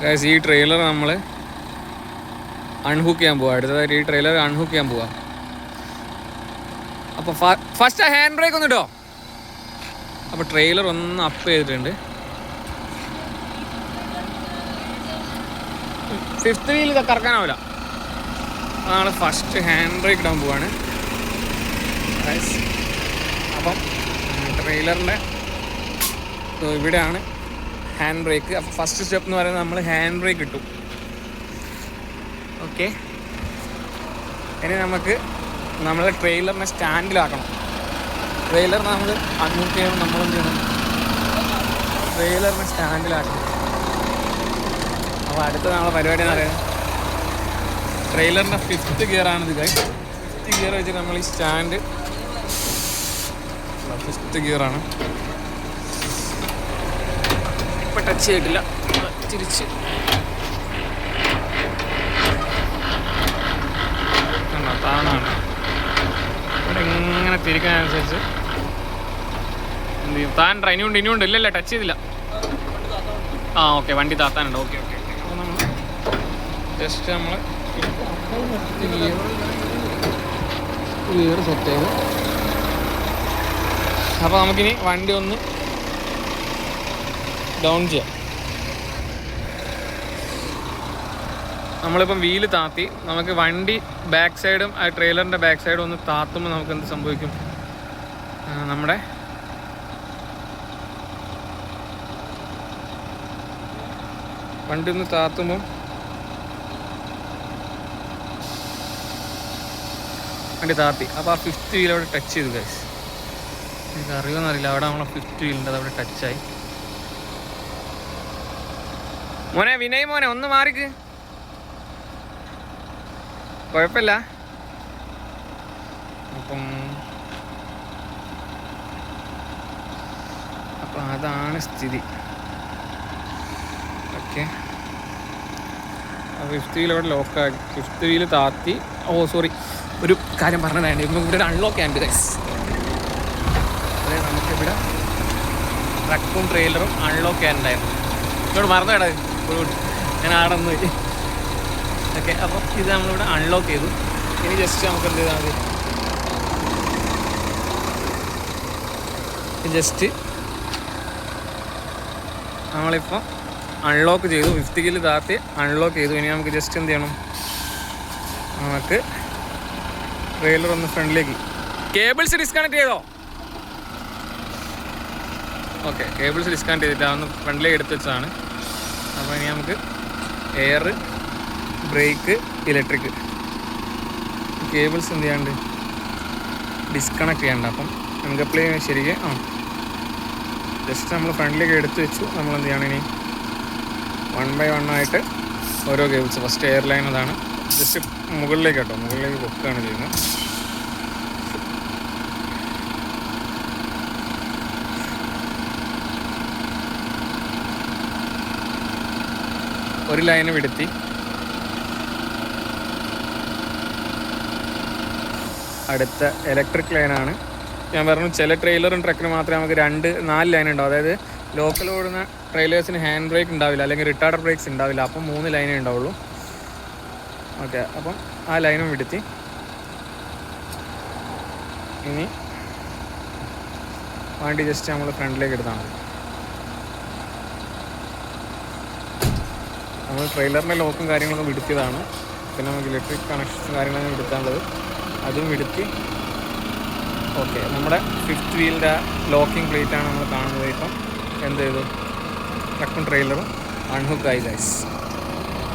Guys ഈ trailer നമ്മൾ അൺഹുക്ക് ചെയ്യാൻ പോവാം. അടുത്തതായിട്ട് ഈ ട്രെയിലർ അൺഹുക്ക് ചെയ്യാൻ പോവാം. അപ്പോൾ ഫസ്റ്റ് ആ ഹാൻഡ് ബ്രേക്ക് ഒന്ന് ഇട്ടോ. അപ്പോൾ ട്രെയിലർ ഒന്ന് അപ്പ് ചെയ്തിട്ടുണ്ട്. 5th wheel കറക്കാനാവില്ല. അതാണ് ഫസ്റ്റ് ഹാൻഡ് ബ്രേക്ക് ഇടാൻ പോവാണ്. അപ്പം ട്രെയിലറിൻ്റെ ഇവിടെയാണ് ഹാൻഡ് ബ്രേക്ക്. അപ്പോൾ ഫസ്റ്റ് സ്റ്റെപ്പ് എന്ന് പറയുന്നത് നമ്മൾ ഹാൻഡ് ബ്രേക്ക് ഇട്ടു. ഓക്കെ, ഇനി നമുക്ക് നമ്മളെ ട്രെയിലറിനെ സ്റ്റാൻഡിലാക്കണം. ട്രെയിലറിനെ നമ്മൾ അൺഹുക്ക് ചെയ്യണം. നമ്മളെന്ത് ചെയ്യണം? ട്രെയിലറിനെ സ്റ്റാൻഡിലാക്കണം. അപ്പോൾ അടുത്ത നമ്മളെ പരിപാടി എന്ന് പറയുന്നത് ട്രെയിലറിൻ്റെ 5th ഗിയറാണിത്. 5th ഗിയർ വെച്ചിട്ട് നമ്മൾ ഈ സ്റ്റാൻഡ് 5th ഗിയറാണ്. ഇപ്പം ടച്ച് ചെയ്തിട്ടില്ല. തിരിച്ച് താണാണ്. ഇവിടെ ഇങ്ങനെ തിരിക്കാനനുസരിച്ച് എന്ത് ചെയ്യും? താൻ ഇനിയുണ്ട്. ഇല്ലല്ല, ടച്ച് ചെയ്തില്ല. ആ ഓക്കെ, വണ്ടി താത്താനുണ്ട്. ഓക്കെ. അപ്പോൾ നമ്മൾ ജസ്റ്റ് നമ്മൾ ഗിയർ സെറ്റ് ചെയ്ത്, അപ്പോൾ നമുക്കിനി വണ്ടി ഒന്ന് ഡൗൺ ചെയ്യാം. നമ്മളിപ്പം വീല് താത്തി നമുക്ക് വണ്ടി ബാക്ക് സൈഡും ആ ട്രെയിലറിൻ്റെ ബാക്ക് സൈഡും ഒന്ന് താത്തുമ്പോൾ നമുക്ക് എന്ത് സംഭവിക്കും? നമ്മുടെ വണ്ടി ഒന്ന് താത്തുമ്പം വണ്ടി താത്തി. അപ്പോൾ ആ 5th വീൽ അവിടെ ടച്ച് ചെയ്തു. ഗൈസ്, എനിക്ക് അറിയുമെന്നറിയില്ല. അവിടെ നമ്മളെ 5th വീലിൻ്റെ അവിടെ ടച്ചായി. മോനെ വിനയ്, മോനെ ഒന്ന് മാറിക്ക്, കുഴപ്പമില്ല. അപ്പം അതാണ് സ്ഥിതി. ഓക്കെ, 5th വീൽ അവിടെ ലോക്കാക്കി. 5th വീൽ താത്തി. സോറി, ഒരു കാര്യം പറഞ്ഞതായിരുന്നു. ഇവിടെ അൺലോക്ക് ചെയ്യാനുണ്ട് ഗൈസ്. അതായത് നമുക്കിവിടെ ട്രക്കും ട്രെയിലറും അൺലോക്ക് ചെയ്യാനുണ്ടായിരുന്നു. ഇങ്ങോട്ട് മറന്നു ഞാൻ ആടെ പോയി. ഓക്കെ, അപ്പം ഇത് നമ്മളിവിടെ അൺലോക്ക് ചെയ്തു. ഇനി ജസ്റ്റ് നമുക്ക് എന്ത് ചെയ്താൽ മതി? ജസ്റ്റ് നമ്മളിപ്പോൾ അൺലോക്ക് ചെയ്തു. 5th ഗിയറിൽ താത്തി അൺലോക്ക് ചെയ്തു. ഇനി നമുക്ക് ജസ്റ്റ് എന്ത് ചെയ്യണം? നമുക്ക് ട്രെയിലർ ഒന്ന് ഫ്രണ്ടിലേക്ക്. കേബിൾസ് ഡിസ്കണക്ട് ചെയ്തോ? ഓക്കെ, കേബിൾസ് ഡിസ്കണക്ട് ചെയ്തിട്ട് അതൊന്ന് ഫ്രണ്ടിലേക്ക് എടുത്ത് വെച്ചതാണ്. അപ്പോൾ ഇനി നമുക്ക് എയർ, ബ്രേക്ക്, ഇലക്ട്രിക് കേബിൾസ് എന്ത് ചെയ്യാണ്ട് ഡിസ്കണക്ട് ചെയ്യണ്ട. അപ്പം നമുക്ക് അപ്ലൈ ചെയ്യാൻ ശരിക്കും ജസ്റ്റ് നമ്മൾ ഫ്രണ്ടിലേക്ക് എടുത്ത് വെച്ചു. നമ്മളെന്ത് ചെയ്യണം? ഇനി 1 by 1 ആയിട്ട് ഓരോ കേബിൾസ്. ഫസ്റ്റ് എയർലൈൻ അതാണ്. ജസ്റ്റ് മുകളിലേക്ക് കേട്ടോ, മുകളിലേക്ക് പൊക്കുകയാണ് ചെയ്യുന്നത്. ഒരു ലൈന് വിടുത്തി അടുത്ത ഇലക്ട്രിക് ലൈനാണ്. ഞാൻ പറഞ്ഞു, ചില ട്രെയിലറും ട്രക്കിന് മാത്രമേ നമുക്ക് 4 ലൈൻ ഉണ്ടാവും. അതായത് ലോക്കൽ ഓടുന്ന ട്രെയിലേഴ്സിന് ഹാൻഡ് ബ്രേക്ക് ഉണ്ടാവില്ല, അല്ലെങ്കിൽ റിട്ടാർഡർ ബ്രേക്സ് ഉണ്ടാവില്ല. അപ്പം 3 ലൈനേ ഉണ്ടാവുള്ളൂ. ഓക്കെ, അപ്പം ആ ലൈനും വിടുത്തി. ഇനി വണ്ടി ജസ്റ്റ് നമ്മൾ ഫ്രണ്ടിലേക്ക് എടുത്താൽ മതി. നമ്മൾ ട്രെയിലറിൻ്റെ ലോക്കും കാര്യങ്ങളൊക്കെ വിടുത്തിയതാണ്. പിന്നെ നമുക്ക് ഇലക്ട്രിക് കണക്ഷൻസും കാര്യങ്ങളൊക്കെ വിടുത്താനുള്ളത്, അതും വിടുത്തി. ഓക്കെ, നമ്മുടെ 5th വീലിൻ്റെ ലോക്കിംഗ് പ്ലേറ്റാണ് നമ്മൾ കാണുന്നത്. ഇപ്പം എന്ത് ചെയ്തു? ട്രക്കും ട്രെയിലറും അൺഹുക്കായി ഗൈസ്.